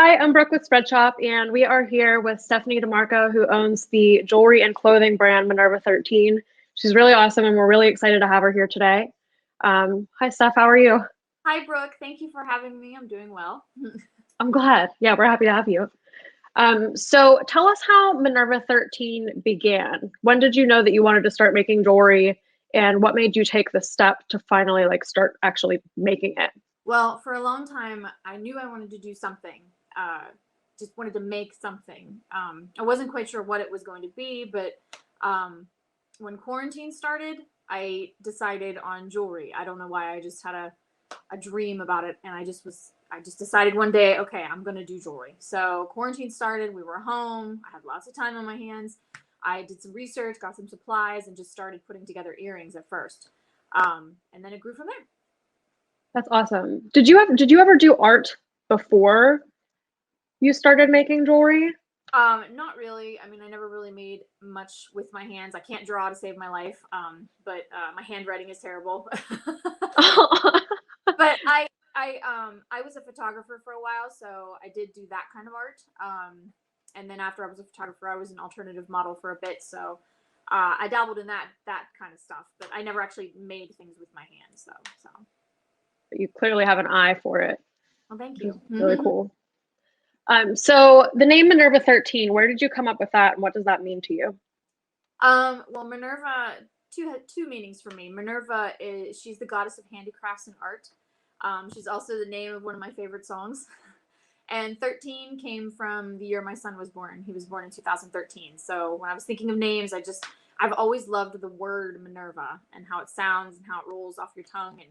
Hi, I'm Brooke with Spread Shop, and we are here with Stephanie DeMarco, who owns the jewelry and clothing brand Minerva 13. She's really awesome, and we're really excited to have her here today. Hi, Steph. How are you? Hi, Brooke. Thank you for having me. I'm doing well. I'm glad. Yeah, we're happy to have you. So tell us how Minerva 13 began. When did you know that you wanted to start making jewelry, and what made you take the step to finally start actually making it? Well, for a long time, I knew I wanted to do something. Just wanted to make something. I wasn't quite sure what it was going to be, but when quarantine started, I decided on jewelry. I don't know why. I just had a dream about it, and I just decided one day, okay, I'm gonna do jewelry. So quarantine started. We were home. I had lots of time on my hands. I did some research, got some supplies, and just started putting together earrings at first. And then it grew from there. That's awesome. Did you ever do art before you started making jewelry? Not really. I mean, I never really made much with my hands. I can't draw to save my life. But my handwriting is terrible. But I was a photographer for a while, so I did do that kind of art. And then after I was a photographer, I was an alternative model for a bit. So I dabbled in that kind of stuff, but I never actually made things with my hands, though. So, You clearly have an eye for it, well, thank which is you. really cool. So the name Minerva 13, where did you come up with that, and what does that mean to you? Well, Minerva two meanings for me. Minerva is she's the goddess of handicrafts and art. She's also the name of one of my favorite songs. And 13 came from the year my son was born. He was born in 2013. So when I was thinking of names, I've always loved the word Minerva and how it sounds and how it rolls off your tongue.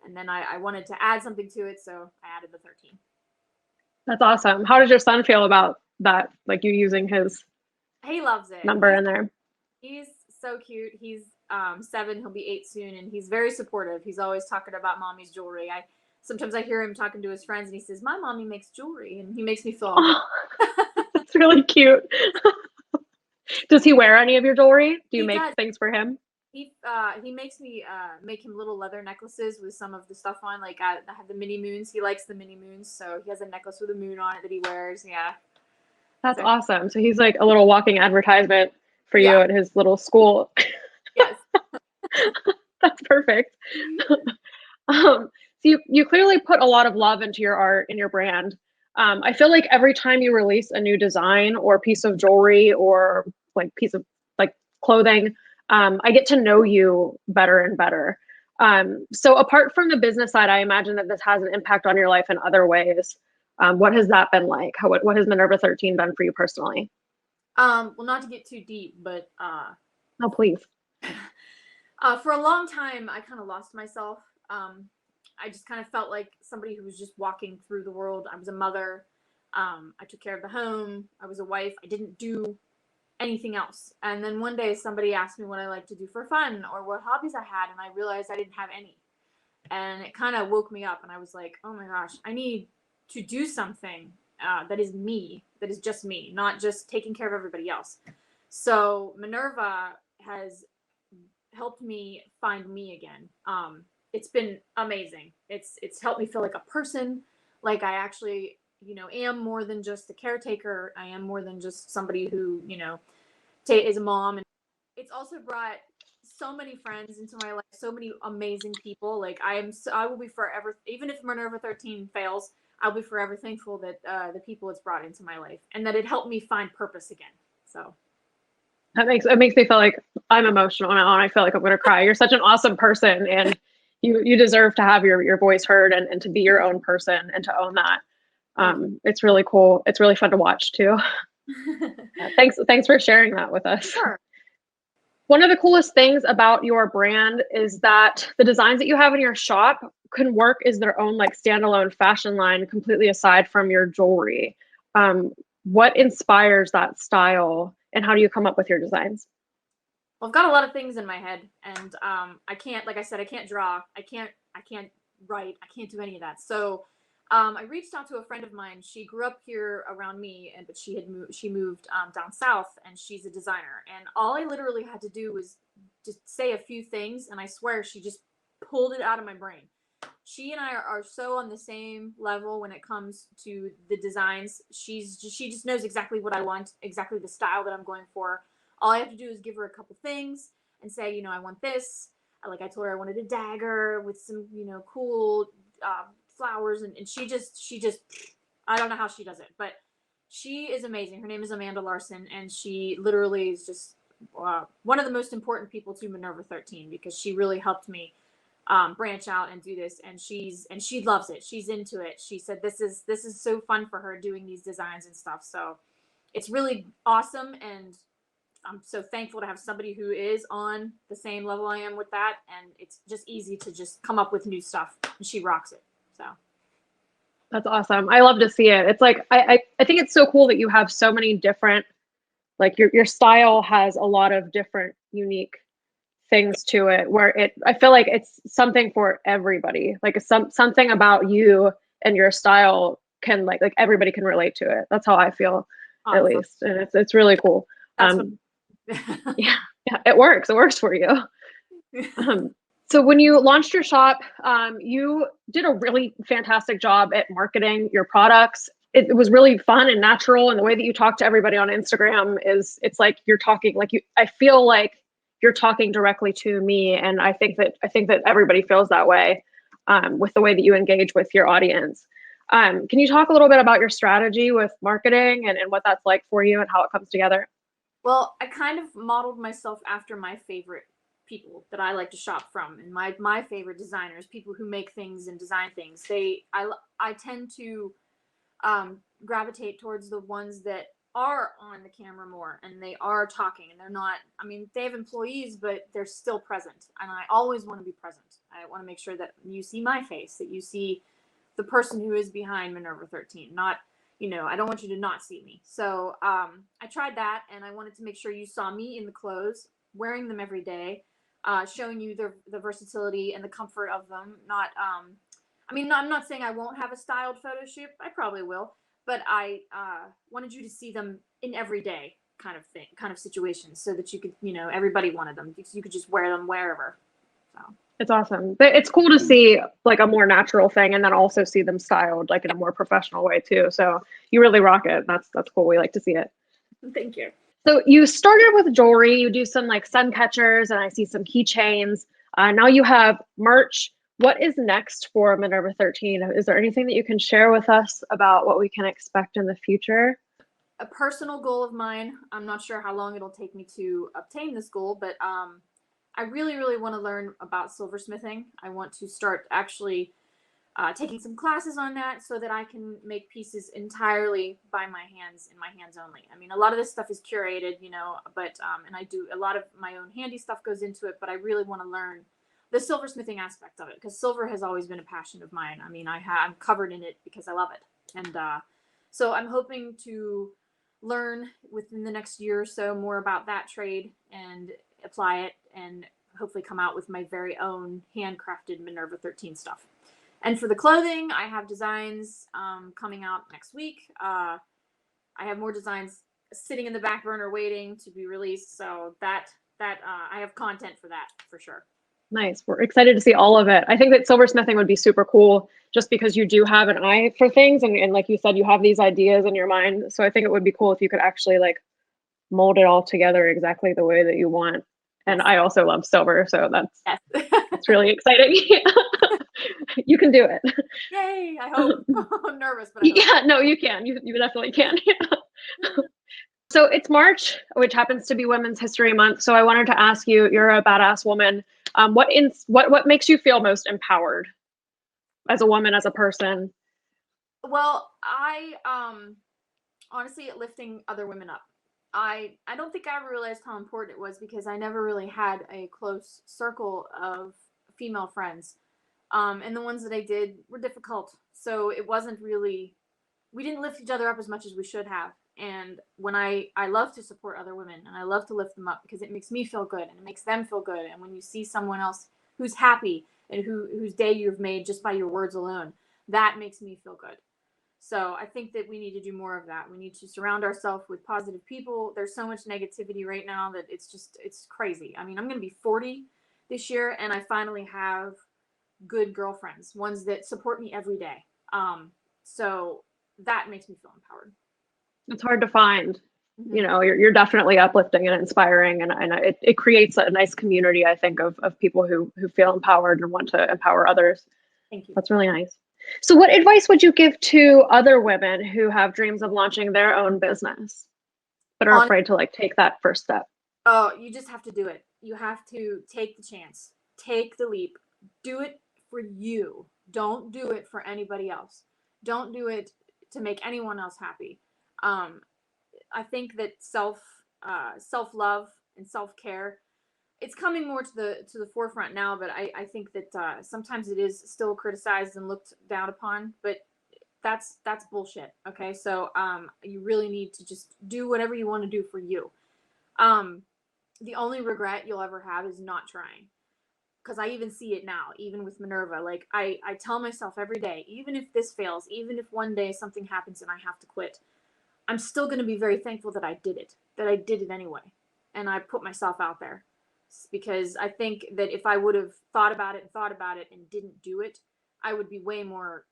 And then I wanted to add something to it, so I added the 13. That's awesome. How does your son feel about that? Like you using his He loves it. number in there? He's so cute. He's 7. He'll be 8 soon, and he's very supportive. He's always talking about mommy's jewelry. Sometimes I hear him talking to his friends, and he says, "My mommy makes jewelry," and he makes me feel all good. Oh, that's really cute. Does he wear any of your jewelry? Do you He make does. things for him? He makes me make him little leather necklaces with some of the stuff on. Like I have the mini moons. He likes the mini moons, so he has a necklace with a moon on it that he wears. Yeah. That's So, awesome. So he's like a little walking advertisement for you yeah. at his little school. Yes. That's perfect. So you clearly put a lot of love into your art and your brand. I feel like every time you release a new design or piece of jewelry or piece of clothing, I get to know you better and better. So apart from the business side, I imagine that this has an impact on your life in other ways. What has that been like? What has Minerva 13 done for you personally? Well, not to get too deep, but Oh, please. for a long time, I kind of lost myself. I just kind of felt like somebody who was just walking through the world. I was a mother. I took care of the home. I was a wife. I didn't do anything else. And then one day somebody asked me what I like to do for fun or what hobbies I had, and I realized I didn't have any. And it kind of woke me up, and I was like, oh my gosh, I need to do something that is me, that is just me, not just taking care of everybody else. So Minerva has helped me find me again. It's been amazing. It's helped me feel like a person, like I actually, am more than just a caretaker. I am more than just somebody who, is a mom. And it's also brought so many friends into my life, so many amazing people. Like I will be forever, even if Minerva 13 fails, I'll be forever thankful that the people it's brought into my life and that it helped me find purpose again. So It makes me feel like I'm emotional now, and I feel like I'm going to cry. You're such an awesome person, and you deserve to have your voice heard and to be your own person and to own that. It's really cool. It's really fun to watch too. Thanks for sharing that with us. sure. One of the coolest things about your brand is that the designs that you have in your shop can work as their own standalone fashion line, completely aside from your jewelry. What inspires that style, and how do you come up with your designs? Well, I've got a lot of things in my head, and I can't, like I said, I can't draw, I can't write, I can't do any of that. So I reached out to a friend of mine. She grew up here around me, but she moved down south, and she's a designer. And all I literally had to do was just say a few things, and I swear she just pulled it out of my brain. she and I are so on the same level when it comes to the designs. She just knows exactly what I want, exactly the style that I'm going for. All I have to do is give her a couple things and say, I want this. Like I told her I wanted a dagger with some, cool flowers, and she just I don't know how she does it, but she is amazing. Her name is Amanda Larson, and she literally is just one of the most important people to Minerva 13 because she really helped me branch out and do this. And she loves it. She's into it. She said this is so fun for her doing these designs and stuff. So it's really awesome, and I'm so thankful to have somebody who is on the same level I am with that. And it's just easy to just come up with new stuff, and she rocks it. So. That's awesome. I love to see it. It's like I think it's so cool that you have so many different, like your style has a lot of different unique things to it where I feel like it's something for everybody. Like something about you and your style can like everybody can relate to it. That's how I feel at Awesome. least. And it's really cool. That's Yeah, it works. It works for you. So when you launched your shop, you did a really fantastic job at marketing your products. It was really fun and natural, and the way that you talk to everybody on Instagram it's like you're talking like you. I feel like you're talking directly to me, and I think that everybody feels that way with the way that you engage with your audience. Can you talk a little bit about your strategy with marketing and what that's like for you and how it comes together? Well, I kind of modeled myself after my favorite people that I like to shop from, and my favorite designers, people who make things and design things. I tend to gravitate towards the ones that are on the camera more, and they are talking, and they're not. I mean, they have employees, but they're still present, and I always want to be present. I want to make sure that you see my face, that you see the person who is behind Minerva 13, not I don't want you to not see me. So I tried that, and I wanted to make sure you saw me in the clothes, wearing them every day, showing you the versatility and the comfort of them. Not, I mean, I'm not saying I won't have a styled photo shoot. I probably will, but I wanted you to see them in everyday kind of thing, kind of situations, so that you could, everybody wanted them. You could just wear them wherever. So. It's awesome. It's cool to see like a more natural thing and then also see them styled like in a more professional way too. So you really rock it. That's cool. We like to see it. Thank you. So you started with jewelry. You do some like sun catchers and I see some keychains. Now you have merch. What is next for Minerva 13? Is there anything that you can share with us about what we can expect in the future? A personal goal of mine. I'm not sure how long it'll take me to obtain this goal, but I really, really want to learn about silversmithing. I want to start actually taking some classes on that so that I can make pieces entirely by my hands and my hands only. I mean, a lot of this stuff is curated, but and I do a lot of my own handy stuff goes into it, but I really want to learn the silversmithing aspect of it because silver has always been a passion of mine. I mean, I'm covered in it because I love it. And so I'm hoping to learn within the next year or so more about that trade and apply it and hopefully come out with my very own handcrafted Minerva 13 stuff. And for the clothing, I have designs coming out next week. I have more designs sitting in the back burner waiting to be released. So that I have content for that for sure. Nice. We're excited to see all of it. I think that silversmithing would be super cool just because you do have an eye for things. And like you said, you have these ideas in your mind. So I think it would be cool if you could actually like mold it all together exactly the way that you want. And Yes. I also love silver. So that's Yes. really exciting. You can do it. Yay. I hope. I'm nervous, but I hope. Yeah, no, you can. You definitely can. So it's March, which happens to be Women's History Month. So I wanted to ask you, you're a badass woman. What makes you feel most empowered as a woman, as a person? Well, I honestly lifting other women up. I don't think I ever realized how important it was because I never really had a close circle of female friends. And the ones that I did were difficult. So it wasn't really we didn't lift each other up as much as we should have. And when I love to support other women and I love to lift them up because it makes me feel good and it makes them feel good. And when you see someone else who's happy and whose day you've made just by your words alone, that makes me feel good. So I think that we need to do more of that. We need to surround ourselves with positive people. There's so much negativity right now that it's crazy. I mean, I'm going to be 40 this year and I finally have good girlfriends, ones that support me every day. So that makes me feel empowered. It's hard to find. Mm-hmm. You know, you're definitely uplifting and inspiring, and it creates a nice community, I think, of people who feel empowered and want to empower others. Thank you. That's really nice. So what advice would you give to other women who have dreams of launching their own business but are afraid to like take that first step? Oh, you just have to do it. You have to take the chance, take the leap, do it for you. Don't do it for anybody else. Don't do it to make anyone else happy. I think that self love and self care, it's coming more to the forefront now. But I think that sometimes it is still criticized and looked down upon. But that's bullshit. Okay, so you really need to just do whatever you want to do for you. The only regret you'll ever have is not trying. Because I even see it now, even with Minerva. Like I tell myself every day, even if this fails, even if one day something happens and I have to quit, I'm still going to be very thankful that I did it anyway. And I put myself out there, because I think that if I would have thought about it and didn't do it, I would be way more,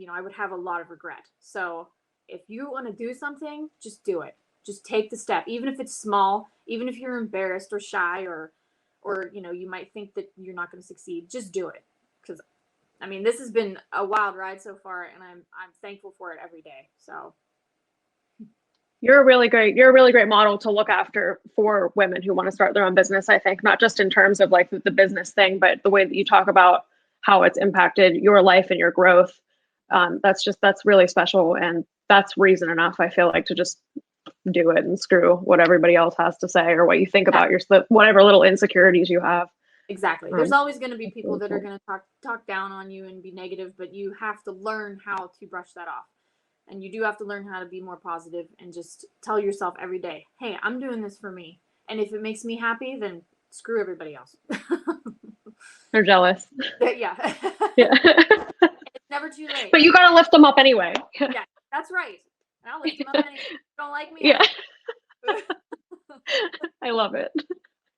I would have a lot of regret. So if you want to do something, just do it. Just take the step, even if it's small, even if you're embarrassed or shy or you might think that you're not going to succeed. Just do it. Because I mean, this has been a wild ride so far, and I'm thankful for it every day. So you're a really great model to look after for women who want to start their own business. I think not just in terms of like the business thing, but the way that you talk about how it's impacted your life and your growth. That's really special, and that's reason enough, I feel like, to just do it and screw what everybody else has to say or what you think about whatever little insecurities you have. Exactly. There's always going to be people that are going to talk down on you and be negative, but you have to learn how to brush that off. And you do have to learn how to be more positive and just tell yourself every day, hey, I'm doing this for me. And if it makes me happy, then screw everybody else. They're jealous. Yeah. Yeah. It's never too late. But you got to lift them up anyway. Yeah, that's right. I'll lift them up anyway. If you don't like me. Yeah. I love it.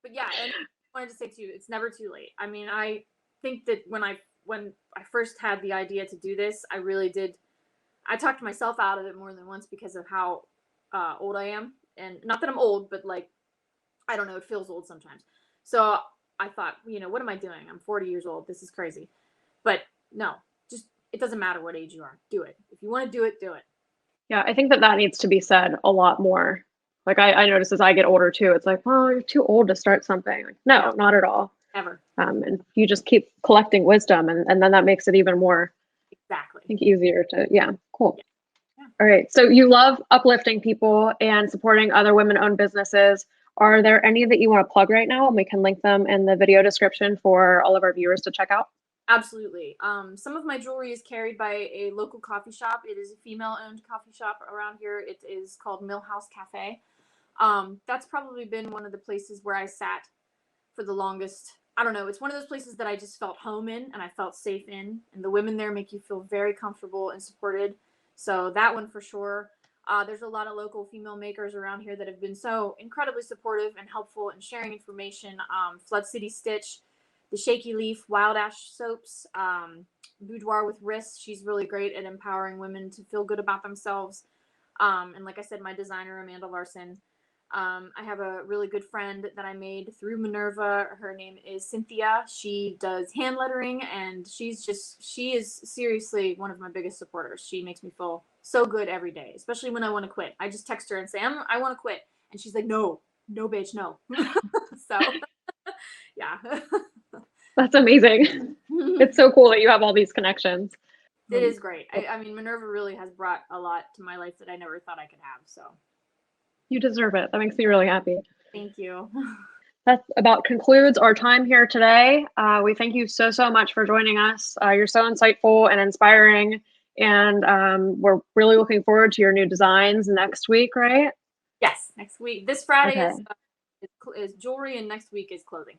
But yeah, and I wanted to say too, it's never too late. I mean, I think that when I first had the idea to do this, I really did. I talked myself out of it more than once because of how old I am, and not that I'm old, but like, I don't know, it feels old sometimes. So I thought, what am I doing? I'm 40 years old. This is crazy. But no, just, it doesn't matter what age you are. Do it. If you want to do it, do it. Yeah, I think that needs to be said a lot more. Like I notice as I get older too, it's like, well, you're too old to start something. Like, no, not at all. Ever. And you just keep collecting wisdom, and then that makes it even more, exactly, I think, easier to, cool. Yeah. All right. So you love uplifting people and supporting other women-owned businesses. Are there any that you want to plug right now? And we can link them in the video description for all of our viewers to check out. Absolutely. Some of my jewelry is carried by a local coffee shop. It is a female-owned coffee shop around here. It is called Millhouse Cafe. That's probably been one of the places where I sat for the longest. I don't know. It's one of those places that I just felt home in and I felt safe in. And the women there make you feel very comfortable and supported. So that one for sure. There's a lot of local female makers around here that have been so incredibly supportive and helpful in sharing information. Flood City Stitch, the Shaky Leaf, Wild Ash Soaps, Boudoir with Wrists. She's really great at empowering women to feel good about themselves. And like I said, my designer, Amanda Larson. I have a really good friend that I made through Minerva. Her name is Cynthia. She does hand lettering, and she is seriously one of my biggest supporters. She makes me feel so good every day, especially when I want to quit. I just text her and say, I want to quit. And she's like, no, bitch, no. So, yeah. That's amazing. It's so cool that you have all these connections. It is great. I mean, Minerva really has brought a lot to my life that I never thought I could have. So you deserve it. That makes me really happy. Thank you. That about concludes our time here today. We thank you so much for joining us. You're so insightful and inspiring, and we're really looking forward to your new designs next week, right? Yes, next week. This Friday okay. is jewelry, and next week is clothing.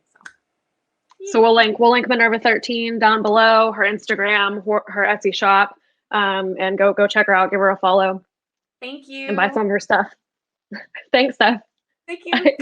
So we'll link Minerva 13 down below, her Instagram, her Etsy shop, and go check her out, give her a follow. Thank you. And buy some of her stuff. Thanks, Steph. Thank you.